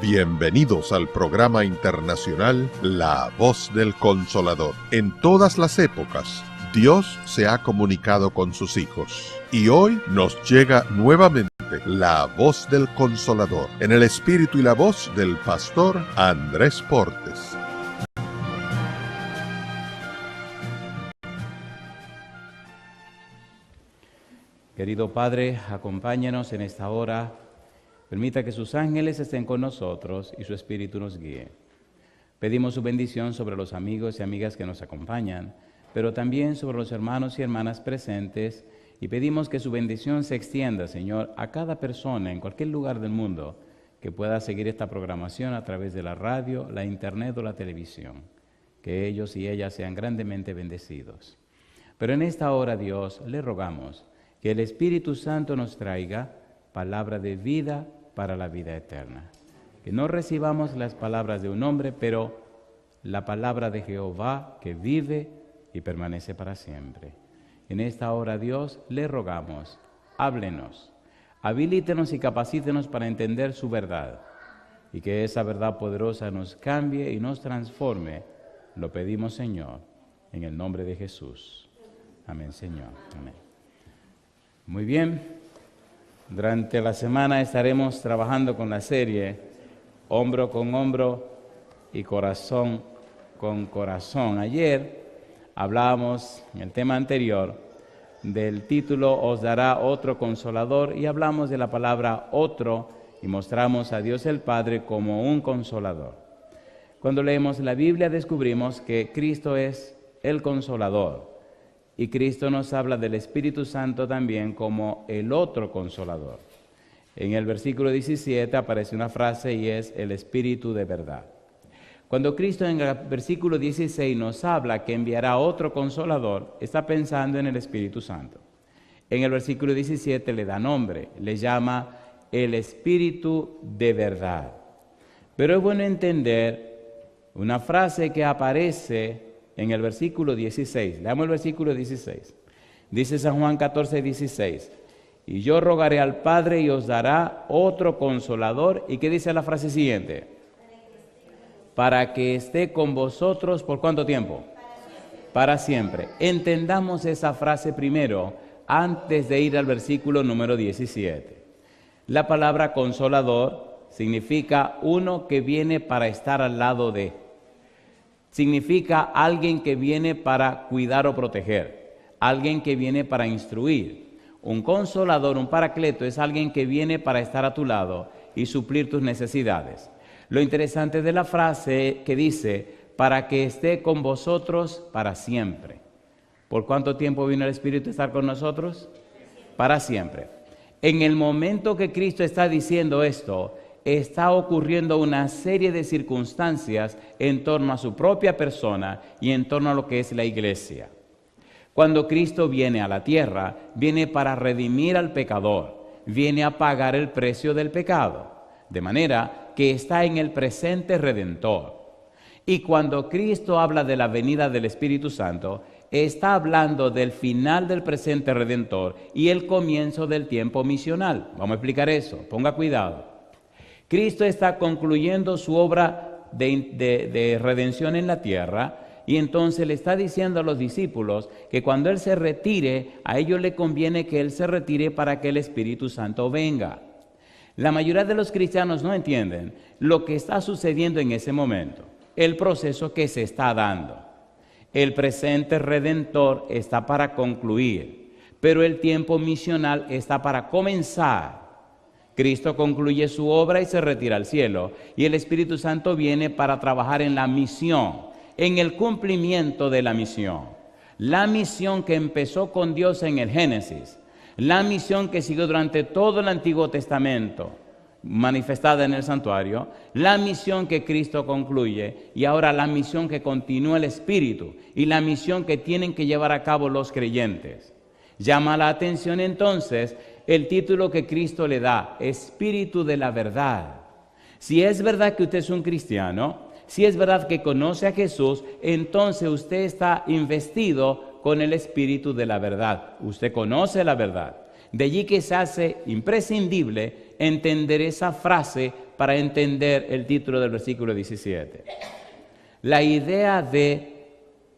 Bienvenidos al programa internacional La Voz del Consolador. En todas las épocas, Dios se ha comunicado con sus hijos y hoy nos llega nuevamente la Voz del Consolador en el espíritu y la voz del pastor Andrés Portes. Querido Padre, acompáñanos en esta hora. Permita que sus ángeles estén con nosotros y su espíritu nos guíe. Pedimos su bendición sobre los amigos y amigas que nos acompañan, pero también sobre los hermanos y hermanas presentes, y pedimos que su bendición se extienda, Señor, a cada persona en cualquier lugar del mundo que pueda seguir esta programación a través de la radio, la internet o la televisión. Que ellos y ellas sean grandemente bendecidos. Pero en esta hora, Dios, le rogamos que el Espíritu Santo nos traiga palabra de vida para la vida eterna. Que no recibamos las palabras de un hombre, pero la palabra de Jehová que vive y permanece para siempre. En esta hora, Dios, le rogamos, háblenos, habilítenos y capacítenos para entender su verdad, y que esa verdad poderosa nos cambie y nos transforme. Lo pedimos, Señor, en el nombre de Jesús. Amén, Señor. Amén. Muy bien. Durante la semana estaremos trabajando con la serie Hombro con Hombro y Corazón con Corazón. Ayer hablábamos, en el tema anterior, del título Os dará otro consolador, y hablamos de la palabra otro y mostramos a Dios el Padre como un consolador. Cuando leemos la Biblia descubrimos que Cristo es el consolador. Y Cristo nos habla del Espíritu Santo también como el otro consolador. En el versículo 17 aparece una frase y es el Espíritu de verdad. Cuando Cristo en el versículo 16 nos habla que enviará otro consolador, está pensando en el Espíritu Santo. En el versículo 17 le da nombre, le llama el Espíritu de verdad. Pero es bueno entender una frase que aparece en el versículo 16, leamos el versículo 16. Dice San Juan 14, 16. Y yo rogaré al Padre y os dará otro consolador. ¿Y qué dice la frase siguiente? Para que esté con vosotros, ¿por cuánto tiempo? Para siempre. Entendamos esa frase primero, antes de ir al versículo número 17. La palabra consolador significa uno que viene para estar al lado de. Significa alguien que viene para cuidar o proteger, alguien que viene para instruir. Un consolador, un paracleto, es alguien que viene para estar a tu lado y suplir tus necesidades. Lo interesante de la frase que dice, para que esté con vosotros para siempre. ¿Por cuánto tiempo vino el Espíritu a estar con nosotros? Para siempre. En el momento que Cristo está diciendo esto, está ocurriendo una serie de circunstancias en torno a su propia persona y en torno a lo que es la iglesia. Cuando Cristo viene a la tierra, viene para redimir al pecador, viene a pagar el precio del pecado, de manera que está en el presente redentor. Y cuando Cristo habla de la venida del Espíritu Santo, está hablando del final del presente redentor y el comienzo del tiempo misional. Vamos a explicar eso, ponga cuidado. Cristo está concluyendo su obra de redención en la tierra y entonces le está diciendo a los discípulos que cuando Él se retire, a ellos le conviene que Él se retire para que el Espíritu Santo venga. La mayoría de los cristianos no entienden lo que está sucediendo en ese momento, el proceso que se está dando. El presente redentor está para concluir, pero el tiempo misional está para comenzar. Cristo concluye su obra y se retira al cielo, y el Espíritu Santo viene para trabajar en la misión, en el cumplimiento de la misión. La misión que empezó con Dios en el Génesis, la misión que siguió durante todo el Antiguo Testamento, manifestada en el santuario, la misión que Cristo concluye, y ahora la misión que continúa el Espíritu, y la misión que tienen que llevar a cabo los creyentes. Llama la atención entonces el título que Cristo le da, Espíritu de la verdad. Si es verdad que usted es un cristiano, si es verdad que conoce a Jesús, entonces usted está investido con el Espíritu de la verdad. Usted conoce la verdad. De allí que se hace imprescindible entender esa frase, para entender el título del versículo 17. La idea de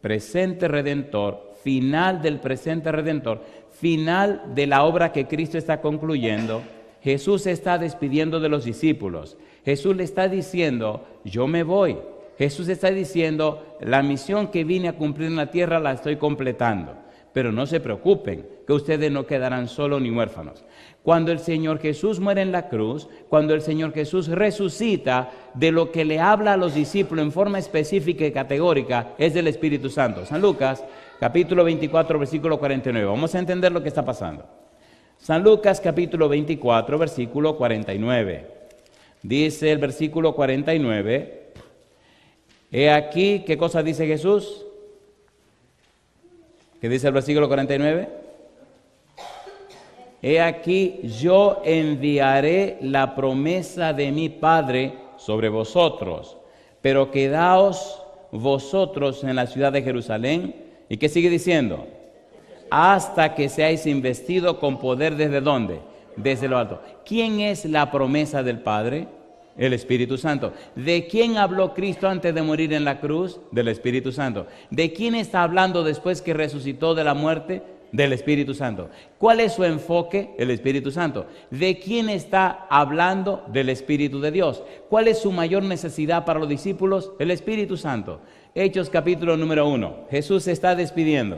presente redentor, final del presente redentor, final de la obra que Cristo está concluyendo. Jesús se está despidiendo de los discípulos. Jesús le está diciendo, yo me voy. Jesús está diciendo, la misión que vine a cumplir en la tierra la estoy completando. Pero no se preocupen, que ustedes no quedarán solos ni huérfanos. Cuando el Señor Jesús muere en la cruz, cuando el Señor Jesús resucita, de lo que le habla a los discípulos en forma específica y categórica es del Espíritu Santo. San Lucas, capítulo 24, versículo 49. Vamos a entender lo que está pasando. San Lucas, capítulo 24, versículo 49. Dice el versículo 49, he aquí, ¿qué cosa dice Jesús? ¿Qué dice el versículo 49? He aquí, yo enviaré la promesa de mi Padre sobre vosotros, pero quedaos vosotros en la ciudad de Jerusalén. ¿Y qué sigue diciendo? Hasta que seáis investidos con poder, ¿desde dónde? Desde lo alto. ¿Quién es la promesa del Padre? El Espíritu Santo. ¿De quién habló Cristo antes de morir en la cruz? Del Espíritu Santo. ¿De quién está hablando después que resucitó de la muerte? Del Espíritu Santo. ¿Cuál es su enfoque? El Espíritu Santo. ¿De quién está hablando? Del Espíritu de Dios. ¿Cuál es su mayor necesidad para los discípulos? El Espíritu Santo. Hechos capítulo número 1. Jesús se está despidiendo.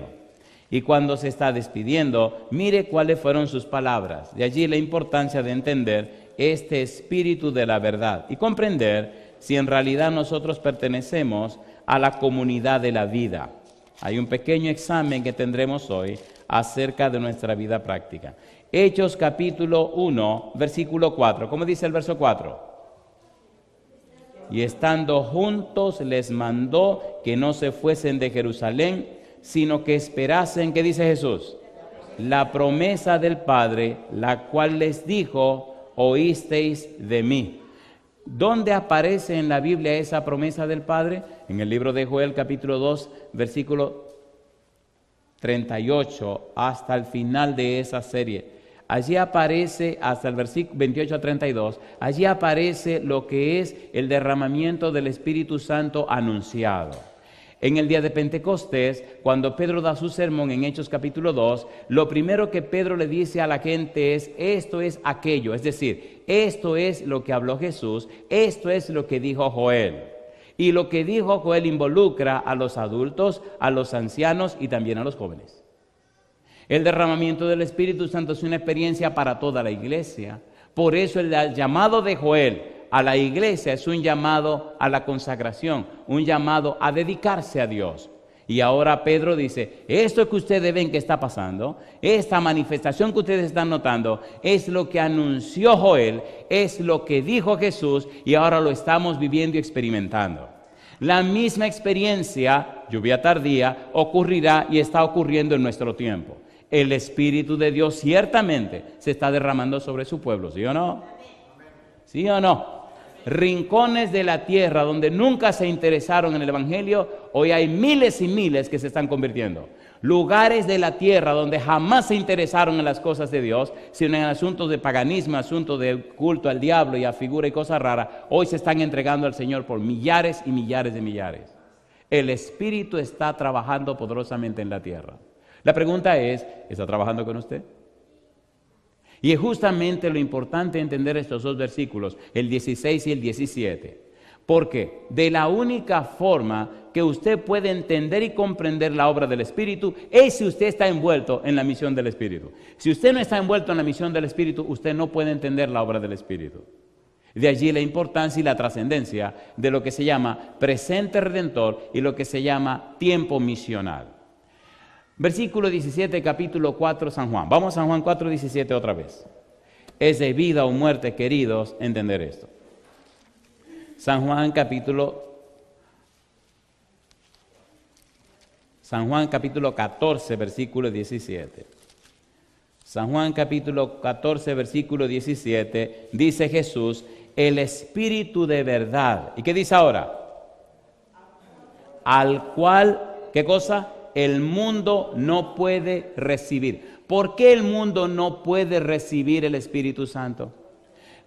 Y cuando se está despidiendo, mire cuáles fueron sus palabras. De allí la importancia de entender este espíritu de la verdad y comprender si en realidad nosotros pertenecemos a la comunidad de la vida. Hay un pequeño examen que tendremos hoy acerca de nuestra vida práctica. Hechos capítulo 1, versículo 4. ¿Cómo dice el verso 4? Y estando juntos les mandó que no se fuesen de Jerusalén, sino que esperasen, ¿qué dice Jesús? La promesa del Padre, la cual les dijo, oísteis de mí. ¿Dónde aparece en la Biblia esa promesa del Padre? En el libro de Joel capítulo 2, versículo 38, hasta el final de esa serie. Allí aparece, hasta el versículo 28 a 32, allí aparece lo que es el derramamiento del Espíritu Santo anunciado. En el día de Pentecostés, cuando Pedro da su sermón en Hechos capítulo 2, lo primero que Pedro le dice a la gente es, esto es aquello, es decir, esto es lo que habló Jesús, esto es lo que dijo Joel. Y lo que dijo Joel involucra a los adultos, a los ancianos y también a los jóvenes. El derramamiento del Espíritu Santo es una experiencia para toda la iglesia. Por eso el llamado de Joel a la iglesia es un llamado a la consagración, un llamado a dedicarse a Dios. Y ahora Pedro dice, esto que ustedes ven que está pasando, esta manifestación que ustedes están notando, es lo que anunció Joel, es lo que dijo Jesús y ahora lo estamos viviendo y experimentando. La misma experiencia, lluvia tardía, ocurrirá y está ocurriendo en nuestro tiempo. El Espíritu de Dios ciertamente se está derramando sobre su pueblo, ¿sí o no? ¿Sí o no? Rincones de la tierra donde nunca se interesaron en el Evangelio, hoy hay miles y miles que se están convirtiendo. Lugares de la tierra donde jamás se interesaron en las cosas de Dios, sino en asuntos de paganismo, asuntos de culto al diablo y a figura y cosas raras, hoy se están entregando al Señor por millares y millares de millares. El Espíritu está trabajando poderosamente en la tierra. La pregunta es, ¿está trabajando con usted? Y es justamente lo importante entender estos dos versículos, el 16 y el 17. Porque de la única forma que usted puede entender y comprender la obra del Espíritu es si usted está envuelto en la misión del Espíritu. Si usted no está envuelto en la misión del Espíritu, usted no puede entender la obra del Espíritu. De allí la importancia y la trascendencia de lo que se llama presente redentor y lo que se llama tiempo misional. Versículo 17, capítulo 4, San Juan. Vamos a San Juan 4, 17 otra vez. Es de vida o muerte, queridos, entender esto. San Juan capítulo 14, versículo 17. San Juan capítulo 14, versículo 17, dice Jesús, el Espíritu de verdad. ¿Y qué dice ahora? Al cual, ¿qué cosa? El mundo no puede recibir. ¿Por qué el mundo no puede recibir el Espíritu Santo?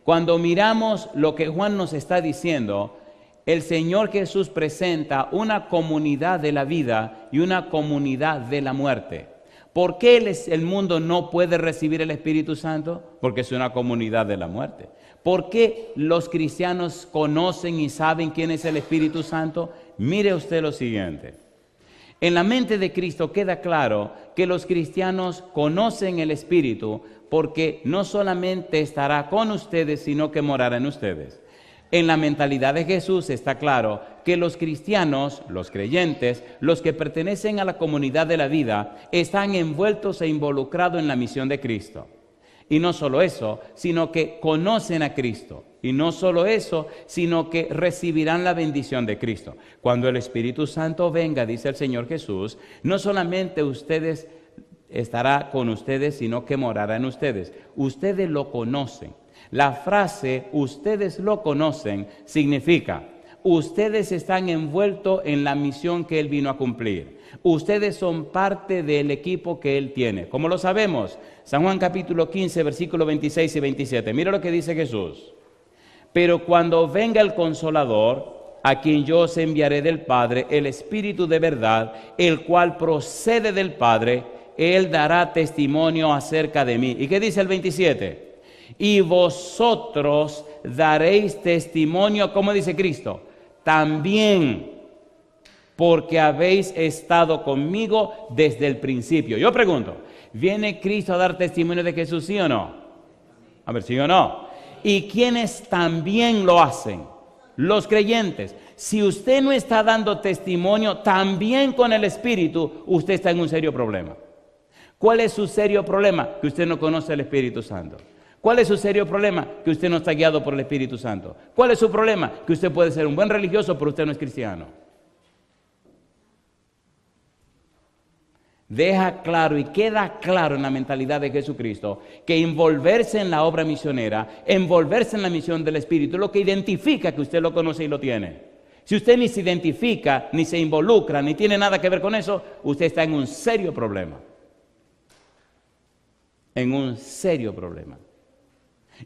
Cuando miramos lo que Juan nos está diciendo, el Señor Jesús presenta una comunidad de la vida y una comunidad de la muerte. ¿Por qué el mundo no puede recibir el Espíritu Santo? Porque es una comunidad de la muerte. ¿Por qué los cristianos conocen y saben quién es el Espíritu Santo? Mire usted lo siguiente. En la mente de Cristo queda claro que los cristianos conocen el Espíritu porque no solamente estará con ustedes, sino que morará en ustedes. En la mentalidad de Jesús está claro que los cristianos, los creyentes, los que pertenecen a la comunidad de la vida, están envueltos e involucrados en la misión de Cristo. Y no solo eso, sino que conocen a Cristo. Y no solo eso, sino que recibirán la bendición de Cristo. Cuando el Espíritu Santo venga, dice el Señor Jesús, no solamente estará con ustedes, sino que morará en ustedes. Ustedes lo conocen. La frase, ustedes lo conocen, significa, ustedes están envueltos en la misión que Él vino a cumplir. Ustedes son parte del equipo que Él tiene. ¿Cómo lo sabemos? San Juan capítulo 15, versículos 26 y 27. Mira lo que dice Jesús. Pero cuando venga el Consolador, a quien yo os enviaré del Padre, el Espíritu de verdad, el cual procede del Padre, Él dará testimonio acerca de mí. ¿Y qué dice el 27? Y vosotros daréis testimonio, ¿cómo dice Cristo? También, porque habéis estado conmigo desde el principio. Yo pregunto, ¿viene Cristo a dar testimonio de Jesús, sí o no? A ver, ¿sí o no? ¿Y quiénes también lo hacen? Los creyentes. Si usted no está dando testimonio también con el Espíritu, usted está en un serio problema. ¿Cuál es su serio problema? Que usted no conoce el Espíritu Santo. ¿Cuál es su serio problema? Que usted no está guiado por el Espíritu Santo. ¿Cuál es su problema? Que usted puede ser un buen religioso, pero usted no es cristiano. Deja claro y queda claro en la mentalidad de Jesucristo que envolverse en la obra misionera, envolverse en la misión del Espíritu, es lo que identifica que usted lo conoce y lo tiene. Si usted ni se identifica, ni se involucra, ni tiene nada que ver con eso, usted está en un serio problema. En un serio problema.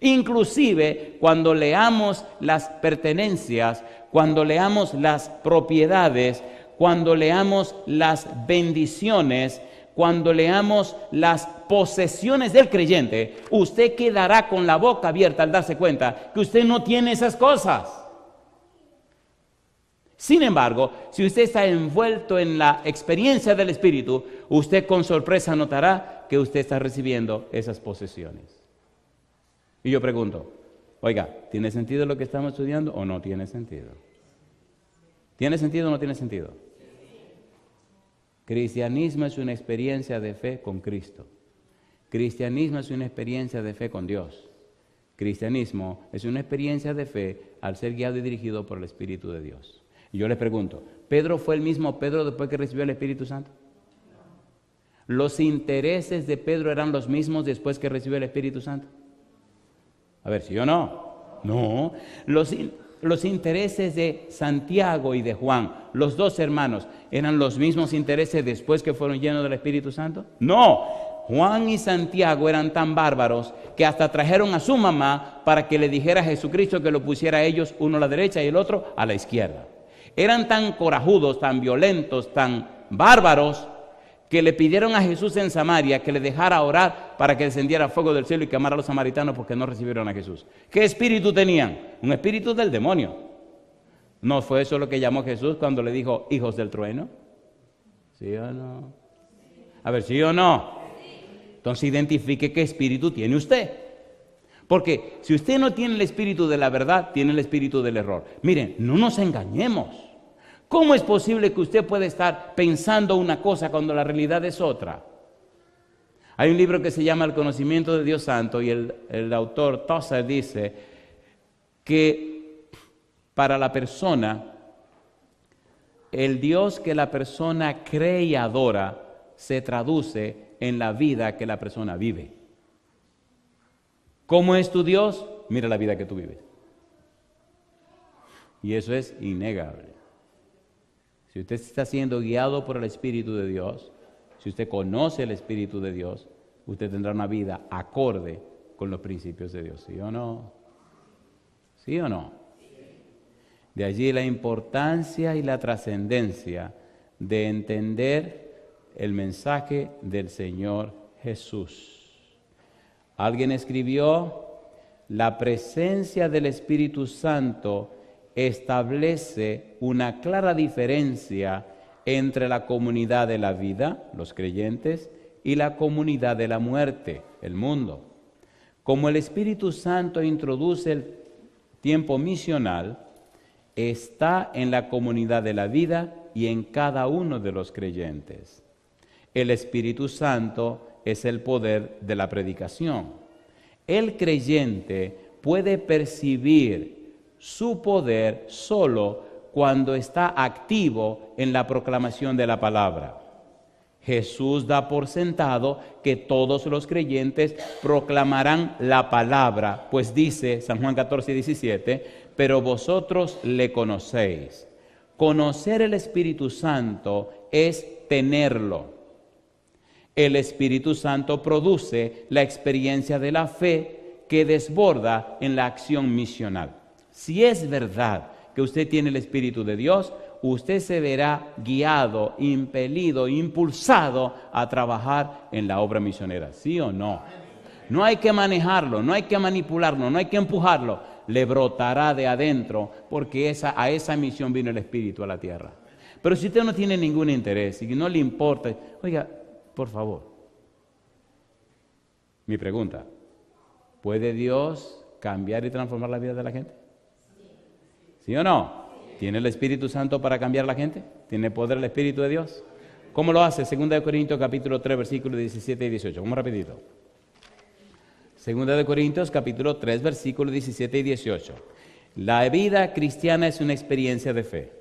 Inclusive cuando leamos las pertenencias, cuando leamos las propiedades, cuando leamos las bendiciones, cuando leamos las posesiones del creyente, usted quedará con la boca abierta al darse cuenta que usted no tiene esas cosas. Sin embargo, si usted está envuelto en la experiencia del Espíritu, usted con sorpresa notará que usted está recibiendo esas posesiones. Y yo pregunto, oiga, ¿tiene sentido lo que estamos estudiando o no tiene sentido? ¿Tiene sentido o no tiene sentido? Cristianismo es una experiencia de fe con Cristo. Cristianismo es una experiencia de fe con Dios. Cristianismo es una experiencia de fe al ser guiado y dirigido por el Espíritu de Dios. Y yo les pregunto, ¿Pedro fue el mismo Pedro después que recibió el Espíritu Santo? ¿Los intereses de Pedro eran los mismos después que recibió el Espíritu Santo? A ver, ¿sí o no? No. Los intereses de Santiago y de Juan, los dos hermanos, ¿eran los mismos intereses después que fueron llenos del Espíritu Santo? No. Juan y Santiago eran tan bárbaros que hasta trajeron a su mamá para que le dijera a Jesucristo que lo pusiera a ellos, uno a la derecha y el otro a la izquierda. Eran tan corajudos, tan violentos, tan bárbaros, que le pidieron a Jesús en Samaria que le dejara orar para que descendiera fuego del cielo y quemara a los samaritanos porque no recibieron a Jesús. ¿Qué espíritu tenían? Un espíritu del demonio. ¿No fue eso lo que llamó Jesús cuando le dijo hijos del trueno? ¿Sí o no? A ver, ¿sí o no? Entonces identifique qué espíritu tiene usted. Porque si usted no tiene el espíritu de la verdad, tiene el espíritu del error. Miren, no nos engañemos. ¿Cómo es posible que usted pueda estar pensando una cosa cuando la realidad es otra? Hay un libro que se llama El conocimiento de Dios Santo y el autor Tozer dice que para la persona, el Dios que la persona cree y adora se traduce en la vida que la persona vive. ¿Cómo es tu Dios? Mira la vida que tú vives. Y eso es innegable. Si usted está siendo guiado por el Espíritu de Dios, si usted conoce el Espíritu de Dios, usted tendrá una vida acorde con los principios de Dios, ¿sí o no? ¿Sí o no? De allí la importancia y la trascendencia de entender el mensaje del Señor Jesús. Alguien escribió: la presencia del Espíritu Santo establece una clara diferencia entre la comunidad de la vida, los creyentes, y la comunidad de la muerte, el mundo. Como el Espíritu Santo introduce el tiempo misional, está en la comunidad de la vida y en cada uno de los creyentes. El Espíritu Santo es el poder de la predicación. El creyente puede percibir su poder solo cuando está activo en la proclamación de la palabra. Jesús da por sentado que todos los creyentes proclamarán la palabra, pues dice San Juan 14:17, pero vosotros le conocéis. Conocer el Espíritu Santo es tenerlo. El Espíritu Santo produce la experiencia de la fe que desborda en la acción misional. Si es verdad que usted tiene el Espíritu de Dios, usted se verá guiado, impelido, impulsado a trabajar en la obra misionera. ¿Sí o no? No hay que manejarlo, no hay que manipularlo, no hay que empujarlo. Le brotará de adentro, porque a esa misión vino el Espíritu a la tierra. Pero si usted no tiene ningún interés y no le importa, oiga, por favor, mi pregunta: ¿puede Dios cambiar y transformar la vida de la gente? ¿Sí o no? ¿Tiene el Espíritu Santo para cambiar la gente? ¿Tiene poder el Espíritu de Dios? ¿Cómo lo hace? 2 Corintios capítulo 3, versículos 17 y 18. Vamos rapidito. 2 Corintios capítulo 3, versículos 17 y 18. La vida cristiana es una experiencia de fe.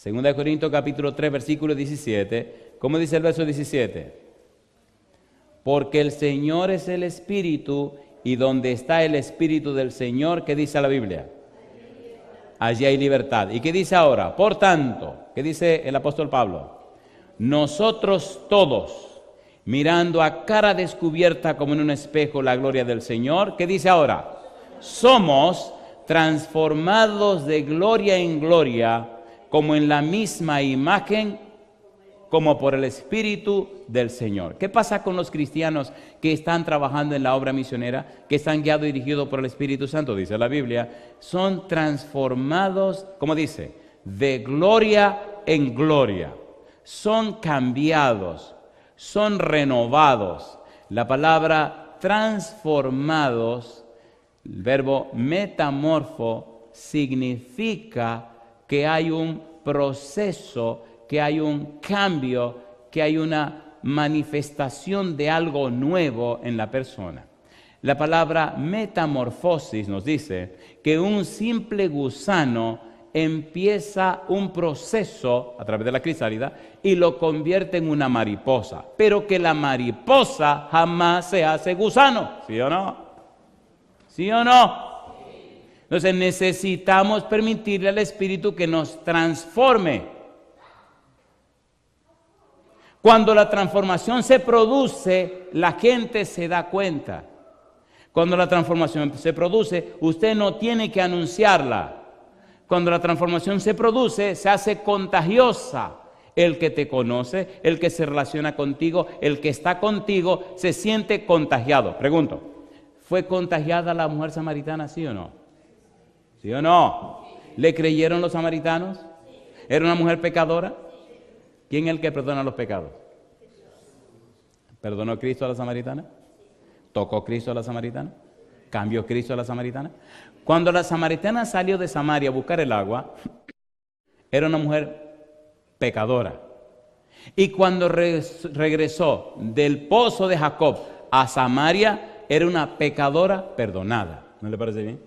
2 Corintios capítulo 3, versículo 17. ¿Cómo dice el verso 17? Porque el Señor es el Espíritu, y donde está el Espíritu del Señor, ¿qué dice la Biblia? Allí hay libertad. ¿Y qué dice ahora? Por tanto, ¿qué dice el apóstol Pablo? Nosotros todos, mirando a cara descubierta como en un espejo la gloria del Señor, ¿qué dice ahora? Somos transformados de gloria en gloria, como en la misma imagen, como por el Espíritu del Señor. ¿Qué pasa con los cristianos que están trabajando en la obra misionera, que están guiados y dirigidos por el Espíritu Santo? Dice la Biblia, son transformados, ¿cómo dice? De gloria en gloria. Son cambiados, son renovados. La palabra transformados, el verbo metamorfo, significa que hay un proceso, que hay un cambio, que hay una manifestación de algo nuevo en la persona. La palabra metamorfosis nos dice que un simple gusano empieza un proceso a través de la crisálida y lo convierte en una mariposa, pero que la mariposa jamás se hace gusano, ¿sí o no? ¿Sí o no? Entonces necesitamos permitirle al Espíritu que nos transforme. Cuando la transformación se produce, la gente se da cuenta. Cuando la transformación se produce, usted no tiene que anunciarla. Cuando la transformación se produce, se hace contagiosa. El que te conoce, el que se relaciona contigo, el que está contigo, se siente contagiado. Pregunto, ¿fue contagiada la mujer samaritana, sí o no? ¿Sí o no? ¿Le creyeron los samaritanos? ¿Era una mujer pecadora? ¿Quién es el que perdona los pecados? ¿Perdonó Cristo a la samaritana? ¿Tocó Cristo a la samaritana? ¿Cambió Cristo a la samaritana? Cuando la samaritana salió de Samaria a buscar el agua, era una mujer pecadora. Y cuando regresó del pozo de Jacob a Samaria, era una pecadora perdonada. ¿No le parece bien?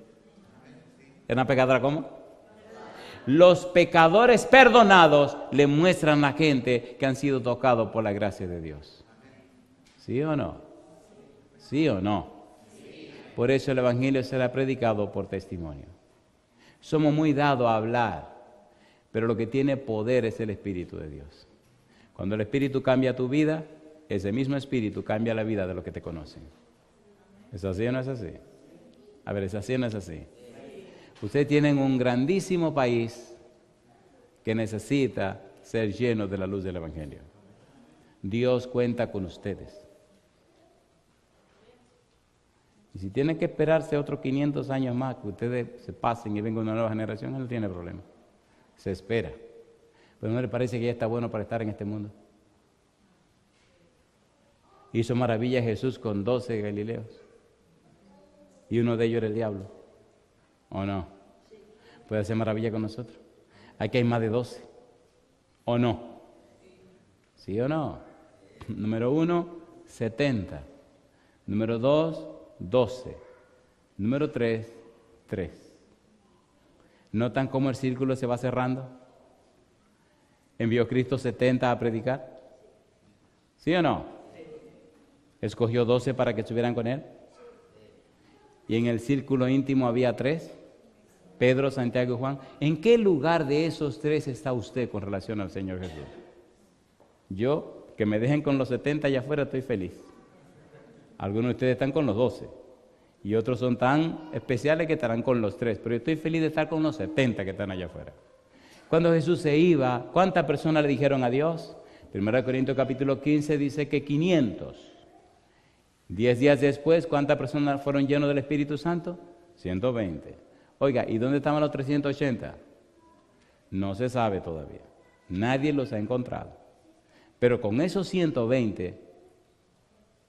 ¿Era una pecadora cómo? Los pecadores perdonados le muestran a la gente que han sido tocados por la gracia de Dios. ¿Sí o no? ¿Sí o no? Por eso el Evangelio será predicado por testimonio. Somos muy dados a hablar, pero lo que tiene poder es el Espíritu de Dios. Cuando el Espíritu cambia tu vida, ese mismo Espíritu cambia la vida de los que te conocen. ¿Es así o no es así? A ver, ¿es así o no es así? Ustedes tienen un grandísimo país que necesita ser lleno de la luz del Evangelio. Dios cuenta con ustedes. Y si tiene que esperarse otros 500 años más que ustedes se pasen y venga una nueva generación, él no tiene problema. Se espera. Pero ¿no le parece que ya está bueno para estar en este mundo? Hizo maravilla Jesús con 12 galileos. Y uno de ellos era el diablo. ¿O no? ¿Puede hacer maravilla con nosotros? Aquí hay más de 12. ¿O no? ¿Sí o no? Número 1, 70. Número 2, 12. Número 3, 3. ¿Notan cómo el círculo se va cerrando? ¿Envió Cristo 70 a predicar? ¿Sí o no? ¿Escogió 12 para que estuvieran con él? Y en el círculo íntimo había 3, Pedro, Santiago y Juan. ¿En qué lugar de esos 3 está usted con relación al Señor Jesús? Yo, que me dejen con los 70 allá afuera, estoy feliz. Algunos de ustedes están con los 12 y otros son tan especiales que estarán con los 3, pero yo estoy feliz de estar con los 70 que están allá afuera. Cuando Jesús se iba, ¿cuántas personas le dijeron adiós? 1 Corintios capítulo 15 dice que 500. 10 días después, ¿cuántas personas fueron llenos del Espíritu Santo? 120. Oiga, ¿y dónde estaban los 380? No se sabe todavía. Nadie los ha encontrado. Pero con esos 120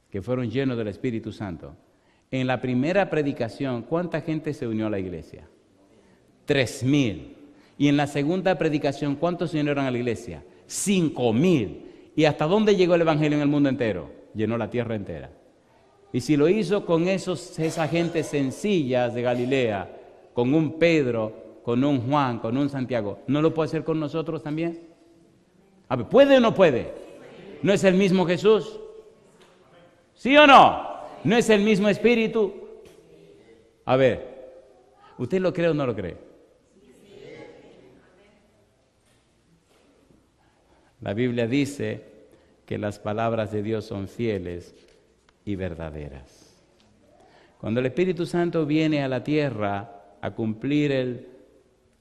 que fueron llenos del Espíritu Santo, en la primera predicación, ¿cuánta gente se unió a la iglesia? 3,000. Y en la segunda predicación, ¿cuántos se unieron a la iglesia? 5,000. ¿Y hasta dónde llegó el Evangelio en el mundo entero? Llenó la tierra entera. Y si lo hizo con esa gente sencilla de Galilea, con un Pedro, con un Juan, con un Santiago, ¿no lo puede hacer con nosotros también? A ver, ¿puede o no puede? ¿No es el mismo Jesús? ¿Sí o no? ¿No es el mismo Espíritu? A ver, ¿usted lo cree o no lo cree? La Biblia dice que las palabras de Dios son fieles y verdaderas. Cuando el Espíritu Santo viene a la tierra a cumplir el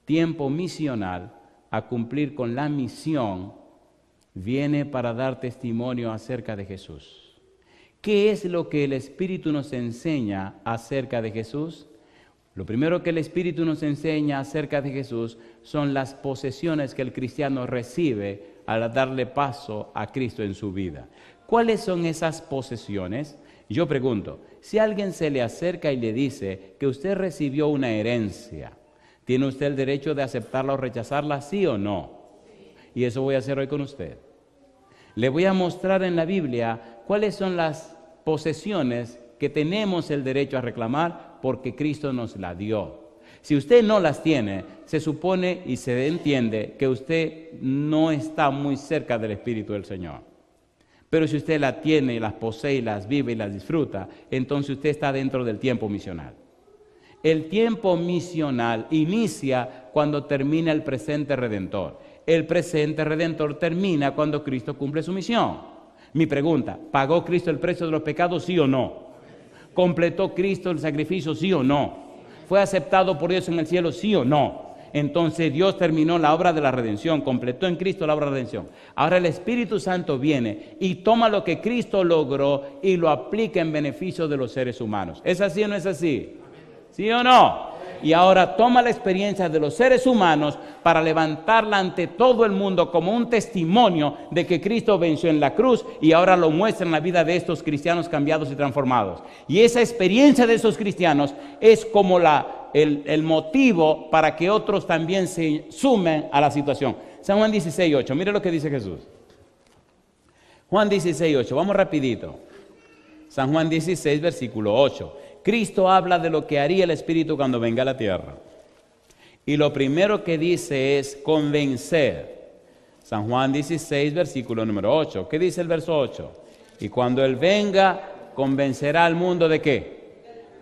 tiempo misional, a cumplir con la misión, viene para dar testimonio acerca de Jesús. ¿Qué es lo que el Espíritu nos enseña acerca de Jesús? Lo primero que el Espíritu nos enseña acerca de Jesús son las posesiones que el cristiano recibe al darle paso a Cristo en su vida. ¿Cuáles son esas posesiones? Yo pregunto, si a alguien se le acerca y le dice que usted recibió una herencia, ¿tiene usted el derecho de aceptarla o rechazarla, sí o no? Y eso voy a hacer hoy con usted. Le voy a mostrar en la Biblia cuáles son las posesiones que tenemos el derecho a reclamar porque Cristo nos la dio. Si usted no las tiene, se supone y se entiende que usted no está muy cerca del Espíritu del Señor. Pero si usted las tiene y las posee y las vive y las disfruta, entonces usted está dentro del tiempo misional. El tiempo misional inicia cuando termina el presente redentor. El presente redentor termina cuando Cristo cumple su misión. Mi pregunta, ¿pagó Cristo el precio de los pecados, sí o no? ¿Completó Cristo el sacrificio, sí o no? ¿Fue aceptado por Dios en el cielo, sí o no? Entonces Dios terminó la obra de la redención, completó en Cristo la obra de la redención. Ahora el Espíritu Santo viene y toma lo que Cristo logró y lo aplica en beneficio de los seres humanos. ¿Es así o no es así? ¿Sí o no? Y ahora toma la experiencia de los seres humanos para levantarla ante todo el mundo como un testimonio de que Cristo venció en la cruz y ahora lo muestra en la vida de estos cristianos cambiados y transformados. Y esa experiencia de esos cristianos es como el motivo para que otros también se sumen a la situación. San Juan 16:8, mire lo que dice Jesús. Juan 16:8, vamos rapidito. San Juan 16, versículo 8. Cristo habla de lo que haría el Espíritu cuando venga a la tierra. Y lo primero que dice es convencer. San Juan 16, versículo número 8. ¿Qué dice el verso 8? Y cuando Él venga, convencerá al mundo ¿de qué?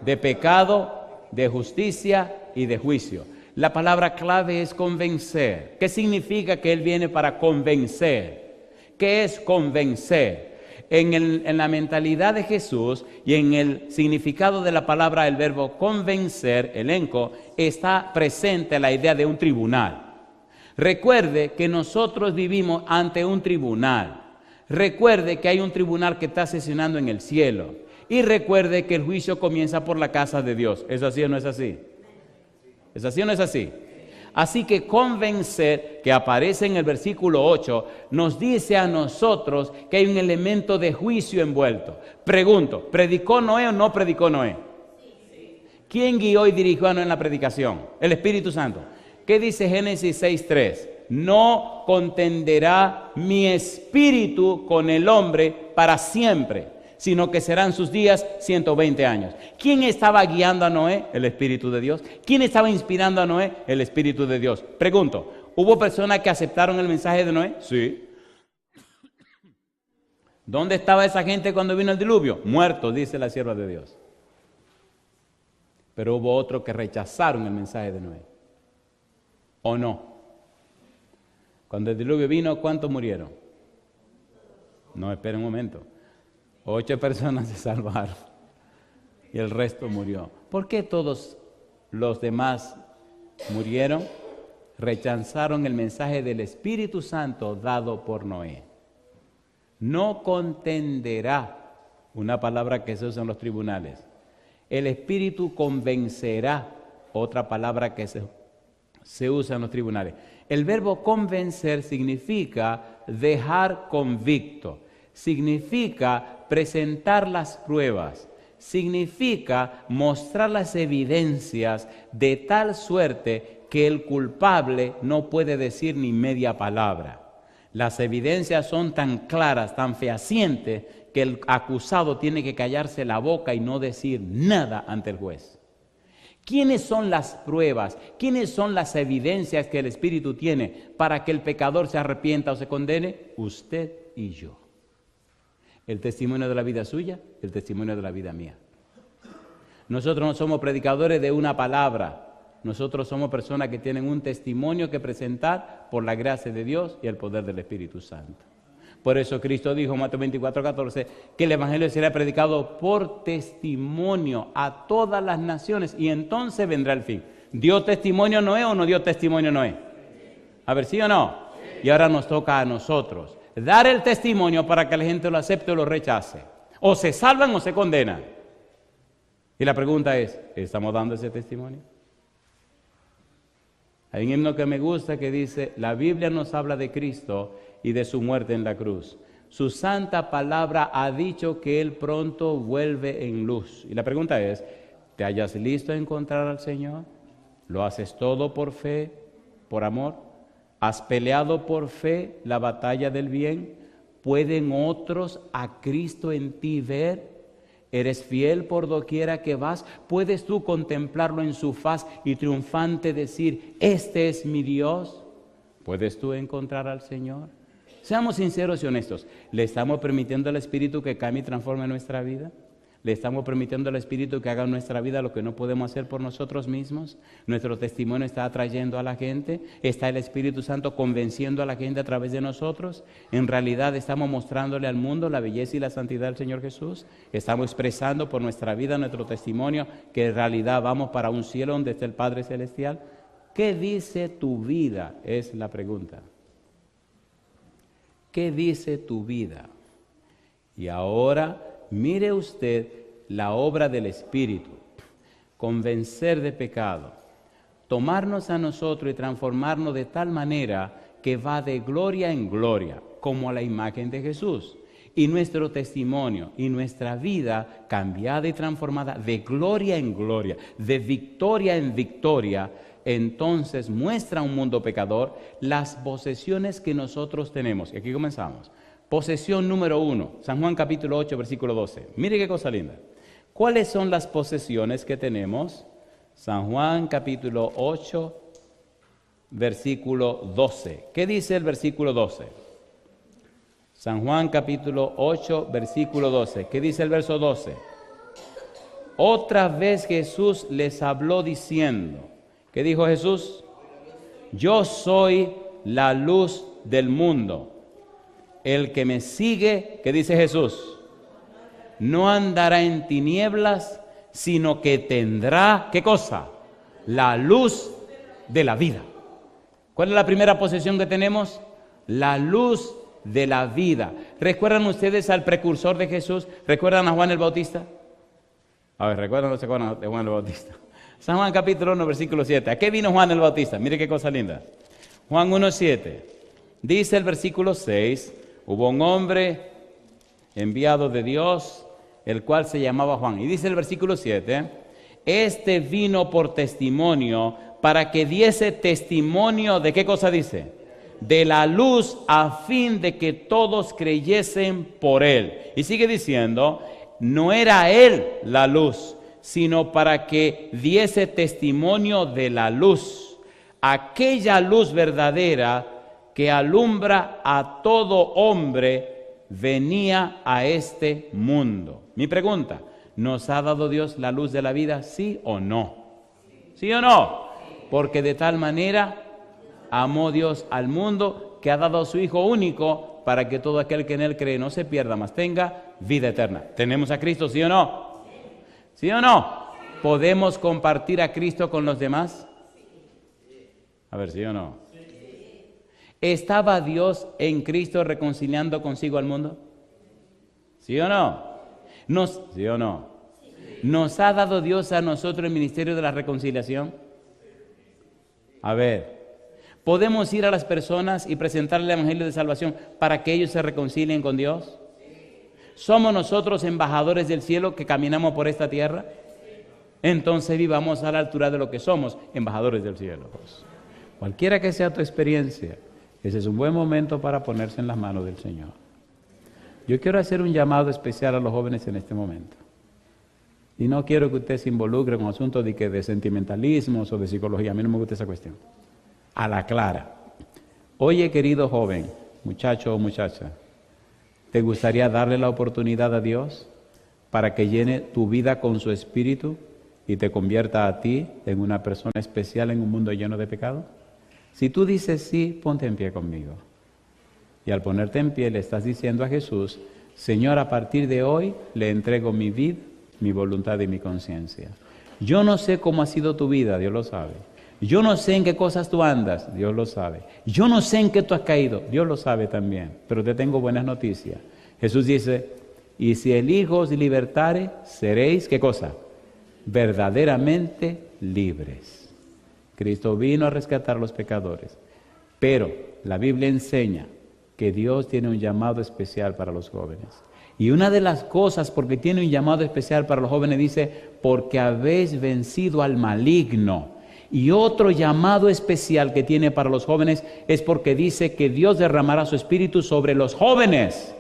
De pecado, de justicia y de juicio. La palabra clave es convencer. ¿Qué significa que Él viene para convencer? ¿Qué es convencer? en la mentalidad de Jesús y en el significado de la palabra, el verbo convencer, elenco, está presente la idea de un tribunal. Recuerde que nosotros vivimos ante un tribunal. Recuerde que hay un tribunal que está sesionando en el cielo. Y recuerde que el juicio comienza por la casa de Dios. ¿Es así o no es así? ¿Es así o no es así? Así que convencer, que aparece en el versículo 8, nos dice a nosotros que hay un elemento de juicio envuelto. Pregunto, ¿predicó Noé o no predicó Noé? ¿Quién guió y dirigió a Noé en la predicación? El Espíritu Santo. ¿Qué dice Génesis 6:3? No contenderá mi espíritu con el hombre para siempre, sino que serán sus días 120 años. ¿Quién estaba guiando a Noé? El Espíritu de Dios. ¿Quién estaba inspirando a Noé? El Espíritu de Dios. Pregunto, ¿hubo personas que aceptaron el mensaje de Noé? Sí. ¿Dónde estaba esa gente cuando vino el diluvio? Muertos, dice la sierva de Dios. Pero hubo otros que rechazaron el mensaje de Noé. ¿O no? Cuando el diluvio vino, ¿cuántos murieron? No, espera un momento. 8 personas se salvaron y el resto murió. ¿Por qué todos los demás murieron? Rechazaron el mensaje del Espíritu Santo dado por Noé. No contenderá, una palabra que se usa en los tribunales. El Espíritu convencerá, otra palabra que se usa en los tribunales. El verbo convencer significa dejar convicto, significa presentar las pruebas, significa mostrar las evidencias de tal suerte que el culpable no puede decir ni media palabra. Las evidencias son tan claras, tan fehacientes, que el acusado tiene que callarse la boca y no decir nada ante el juez. ¿Quiénes son las pruebas? ¿Quiénes son las evidencias que el Espíritu tiene para que el pecador se arrepienta o se condene? Usted y yo. El testimonio de la vida suya, el testimonio de la vida mía. Nosotros no somos predicadores de una palabra. Nosotros somos personas que tienen un testimonio que presentar por la gracia de Dios y el poder del Espíritu Santo. Por eso Cristo dijo en Mateo 24:14 que el Evangelio será predicado por testimonio a todas las naciones y entonces vendrá el fin. ¿Dio testimonio Noé o no dio testimonio Noé? A ver, ¿sí o no? Y ahora nos toca a nosotros dar el testimonio para que la gente lo acepte o lo rechace. O se salvan o se condenan. Y la pregunta es, ¿estamos dando ese testimonio? Hay un himno que me gusta que dice, la Biblia nos habla de Cristo y de su muerte en la cruz. Su santa palabra ha dicho que Él pronto vuelve en luz. Y la pregunta es, ¿te hallas listo a encontrar al Señor? ¿Lo haces todo por fe, por amor? ¿Has peleado por fe la batalla del bien? ¿Pueden otros a Cristo en ti ver? ¿Eres fiel por doquiera que vas? ¿Puedes tú contemplarlo en su faz y triunfante decir, este es mi Dios? ¿Puedes tú encontrar al Señor? Seamos sinceros y honestos. ¿Le estamos permitiendo al Espíritu que cambie y transforme nuestra vida? ¿Le estamos permitiendo al Espíritu que haga en nuestra vida lo que no podemos hacer por nosotros mismos? ¿Nuestro testimonio está atrayendo a la gente? ¿Está el Espíritu Santo convenciendo a la gente a través de nosotros? ¿En realidad estamos mostrándole al mundo la belleza y la santidad del Señor Jesús? ¿Estamos expresando por nuestra vida, nuestro testimonio, que en realidad vamos para un cielo donde está el Padre Celestial? ¿Qué dice tu vida? Es la pregunta. ¿Qué dice tu vida? Y ahora mire usted la obra del Espíritu, convencer de pecado, tomarnos a nosotros y transformarnos de tal manera que va de gloria en gloria, como a la imagen de Jesús. Y nuestro testimonio y nuestra vida cambiada y transformada de gloria en gloria, de victoria en victoria, entonces muestra a un mundo pecador las posesiones que nosotros tenemos. Y aquí comenzamos. Posesión número 1, San Juan capítulo 8, versículo 12. Mire qué cosa linda. ¿Cuáles son las posesiones que tenemos? San Juan capítulo 8, versículo 12. ¿Qué dice el versículo 12? San Juan capítulo 8, versículo 12. ¿Qué dice el verso 12? Otra vez Jesús les habló diciendo, ¿qué dijo Jesús? Yo soy la luz del mundo. el que me sigue, ¿qué dice Jesús? No andará en tinieblas, sino que tendrá, ¿qué cosa? La luz de la vida. ¿Cuál es la primera posesión que tenemos? La luz de la vida. ¿Recuerdan ustedes al precursor de Jesús? ¿Recuerdan a Juan el Bautista? A ver, ¿recuerdan o no se acuerdan de Juan el Bautista? San Juan capítulo 1, versículo 7. ¿A qué vino Juan el Bautista? Mire qué cosa linda. Juan 1, 7. Dice el versículo 6, hubo un hombre enviado de Dios, el cual se llamaba Juan. Y dice el versículo 7, este vino por testimonio, para que diese testimonio de qué cosa dice, de la luz, a fin de que todos creyesen por él. Y sigue diciendo, no era él la luz, sino para que diese testimonio de la luz, aquella luz verdadera que alumbra a todo hombre, venía a este mundo. Mi pregunta, ¿nos ha dado Dios la luz de la vida, sí o no? ¿Sí o no? Porque de tal manera amó Dios al mundo que ha dado a su Hijo único para que todo aquel que en Él cree no se pierda, mas tenga vida eterna. ¿Tenemos a Cristo, sí o no? ¿Sí o no? ¿Podemos compartir a Cristo con los demás? A ver, ¿sí o no? ¿Estaba Dios en Cristo reconciliando consigo al mundo? ¿Sí o no? ¿Sí o no? ¿Nos ha dado Dios a nosotros el ministerio de la reconciliación? A ver, ¿podemos ir a las personas y presentarles el evangelio de salvación para que ellos se reconcilien con Dios? ¿Somos nosotros embajadores del cielo que caminamos por esta tierra? Entonces vivamos a la altura de lo que somos, embajadores del cielo. Cualquiera que sea tu experiencia, ese es un buen momento para ponerse en las manos del Señor. Yo quiero hacer un llamado especial a los jóvenes en este momento. Y no quiero que usted se involucre con asuntos de sentimentalismos o de psicología. A mí no me gusta esa cuestión. A la clara. Oye, querido joven, muchacho o muchacha, ¿te gustaría darle la oportunidad a Dios para que llene tu vida con su espíritu y te convierta a ti en una persona especial en un mundo lleno de pecado? Si tú dices sí, ponte en pie conmigo. Y al ponerte en pie le estás diciendo a Jesús, Señor, a partir de hoy le entrego mi vida, mi voluntad y mi conciencia. Yo no sé cómo ha sido tu vida, Dios lo sabe. Yo no sé en qué cosas tú andas, Dios lo sabe. Yo no sé en qué tú has caído, Dios lo sabe también. Pero te tengo buenas noticias. Jesús dice, y si el Hijo os libertare, seréis, ¿qué cosa? Verdaderamente libres. Cristo vino a rescatar a los pecadores. Pero la Biblia enseña que Dios tiene un llamado especial para los jóvenes. Y una de las cosas, porque tiene un llamado especial para los jóvenes, dice, porque habéis vencido al maligno. Y otro llamado especial que tiene para los jóvenes es porque dice que Dios derramará su espíritu sobre los jóvenes.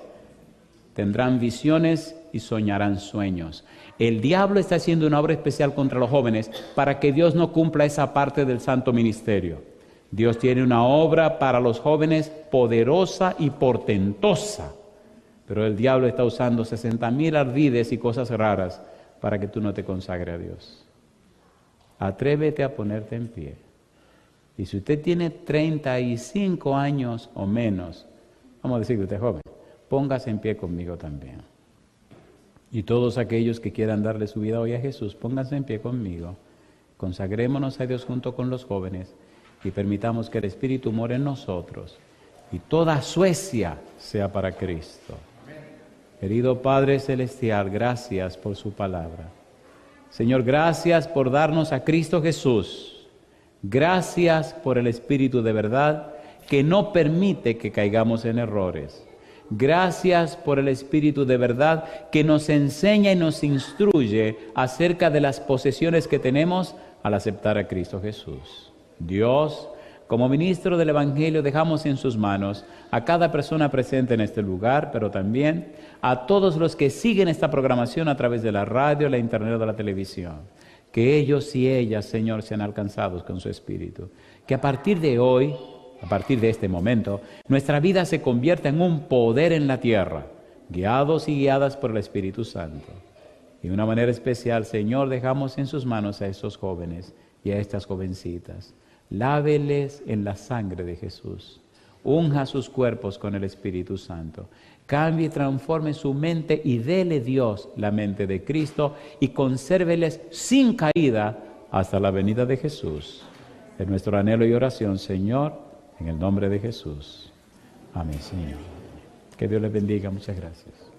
Tendrán visiones y soñarán sueños. El diablo está haciendo una obra especial contra los jóvenes para que Dios no cumpla esa parte del santo ministerio. Dios tiene una obra para los jóvenes poderosa y portentosa. Pero el diablo está usando 60,000 ardides y cosas raras para que tú no te consagres a Dios. Atrévete a ponerte en pie. Y si usted tiene 35 años o menos, vamos a decir que usted es joven, póngase en pie conmigo también. Y todos aquellos que quieran darle su vida hoy a Jesús, pónganse en pie conmigo. Consagrémonos a Dios junto con los jóvenes y permitamos que el Espíritu more en nosotros y toda Suecia sea para Cristo. Querido Padre Celestial, gracias por su palabra. Señor, gracias por darnos a Cristo Jesús. Gracias por el Espíritu de verdad que no permite que caigamos en errores. Gracias por el Espíritu de verdad que nos enseña y nos instruye acerca de las posesiones que tenemos al aceptar a Cristo Jesús. Dios, como ministro del Evangelio, dejamos en sus manos a cada persona presente en este lugar, pero también a todos los que siguen esta programación a través de la radio, la internet o de la televisión. Que ellos y ellas, Señor, sean alcanzados con su Espíritu. Que a partir de hoy, a partir de este momento, nuestra vida se convierta en un poder en la tierra, guiados y guiadas por el Espíritu Santo. Y de una manera especial, Señor, dejamos en sus manos a estos jóvenes y a estas jovencitas. Láveles en la sangre de Jesús. unja sus cuerpos con el Espíritu Santo. Cambie y transforme su mente y dele Dios la mente de Cristo y consérveles sin caída hasta la venida de Jesús. Es nuestro anhelo y oración, Señor, en el nombre de Jesús. Amén, Señor. Que Dios les bendiga. Muchas gracias.